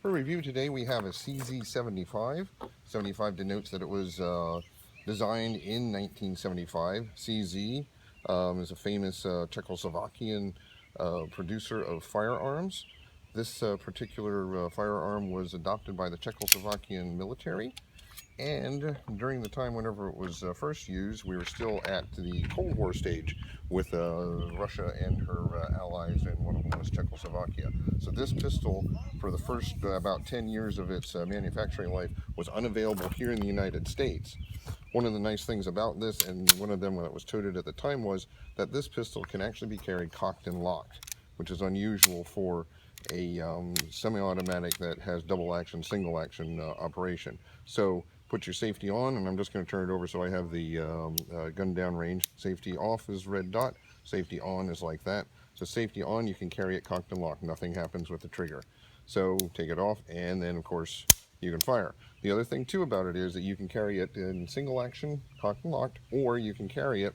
For review today, we have a CZ75. 75 denotes that it was designed in 1975. CZ is a famous Czechoslovakian producer of firearms. This particular firearm was adopted by the Czechoslovakian military, and during the time whenever it was first used, we were still at the Cold War stage with Russia and her allies, and one of them was Czechoslovakia. So this pistol, for the first about 10 years of its manufacturing life, was unavailable here in the United States. One of the nice things about this, and one of them when it was toted at the time, was that this pistol can actually be carried cocked and locked, which is unusual for a semi-automatic that has double action, single action operation. So put your safety on, and I'm just going to turn it over so I have the gun down range. Safety off is red dot, safety on is like that. So safety on, you can carry it cocked and locked, nothing happens with the trigger. So take it off, and then of course you can fire. The other thing too about it is that you can carry it in single action, cocked and locked, or you can carry it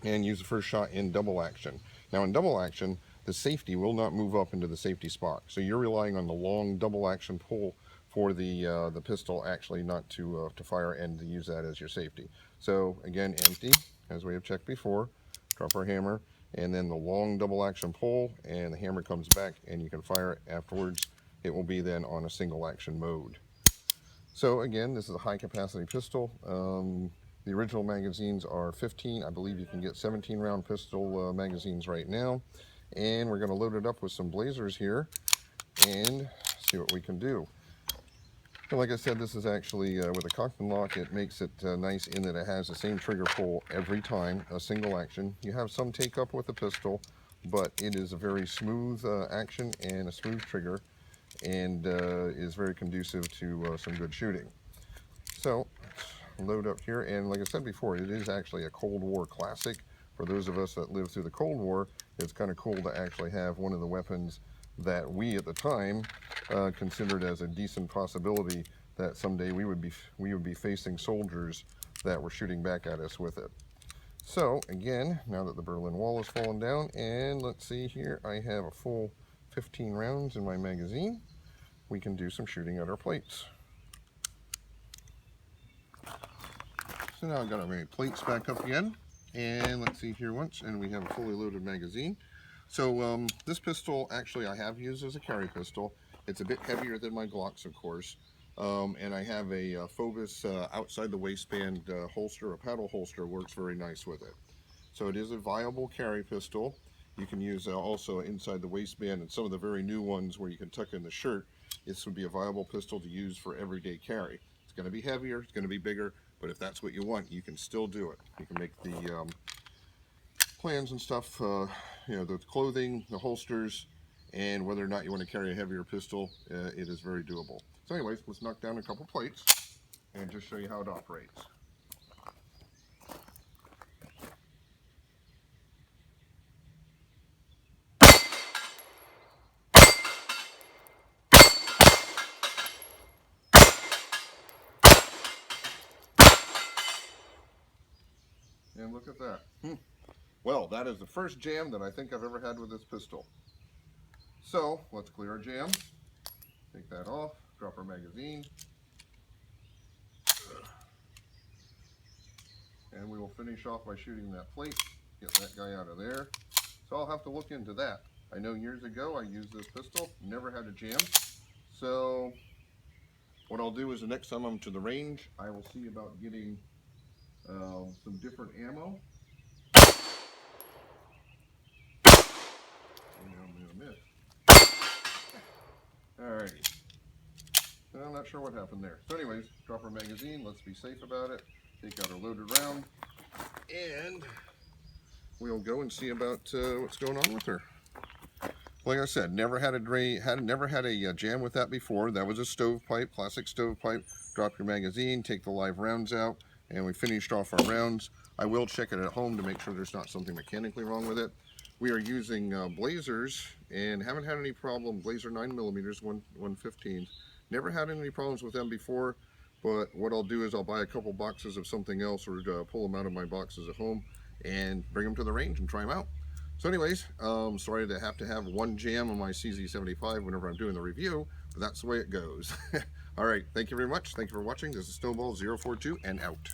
and use the first shot in double action. Now in double action, the safety will not move up into the safety spot. So you're relying on the long double action pull for the pistol actually not to fire, and to use that as your safety. So again, empty, as we have checked before, drop our hammer, and then the long double action pull, and the hammer comes back, and you can fire it afterwards. It will be then on a single action mode. So again, this is a high capacity pistol. The original magazines are 15. I believe you can get 17 round pistol magazines right now. And we're going to load it up with some blazers here and see what we can do. And like I said, this is actually with a cocked and lock. It makes it nice in that it has the same trigger pull every time, a single action. You have some take up with the pistol, but it is a very smooth action and a smooth trigger, and is very conducive to some good shooting. So load up here, and like I said before, it is actually a Cold War classic. For those of us that lived through the Cold War, it's kind of cool to actually have one of the weapons that we at the time considered as a decent possibility that someday we would be facing soldiers that were shooting back at us with it. So again, now that the Berlin Wall has fallen down, and let's see here, I have a full 15 rounds in my magazine. We can do some shooting at our plates. So now I've got our plates back up again, and let's see here once, and we have a fully loaded magazine. So this pistol actually I have used as a carry pistol. It's a bit heavier than my Glocks, of course, and I have a Phobos outside the waistband holster. A paddle holster works very nice with it. So it is a viable carry pistol. You can use also inside the waistband, and some of the very new ones where you can tuck in the shirt. This would be a viable pistol to use for everyday carry. It's going to be heavier, it's going to be bigger, but if that's what you want, you can still do it. You can make the plans and stuff, the clothing, the holsters, and whether or not you want to carry a heavier pistol, it is very doable. So anyways, let's knock down a couple plates and just show you how it operates. And look at that. Well, that is the first jam that I think I've ever had with this pistol. So let's clear our jam, take that off, drop our magazine, and we will finish off by shooting that plate, get that guy out of there. So I'll have to look into that. I know years ago I used this pistol, never had a jam. So what I'll do is the next time I'm to the range, I will see about getting some different ammo. I'm gonna miss. Alrighty. I'm not sure what happened there. So anyways, drop our magazine, let's be safe about it, take out our loaded round, and we'll go and see about what's going on with her. Like I said, never had a jam with that before. That was a stovepipe, classic stovepipe. Drop your magazine, take the live rounds out, and we finished off our rounds. I will check it at home to make sure there's not something mechanically wrong with it. We are using blazers and haven't had any problem. Blazer 9mm, 115. Never had any problems with them before, but what I'll do is I'll buy a couple boxes of something else, or pull them out of my boxes at home and bring them to the range and try them out. So anyways, sorry to have one jam on my CZ75 whenever I'm doing the review, but that's the way it goes. All right, thank you very much. Thank you for watching. This is Snowball042 and out.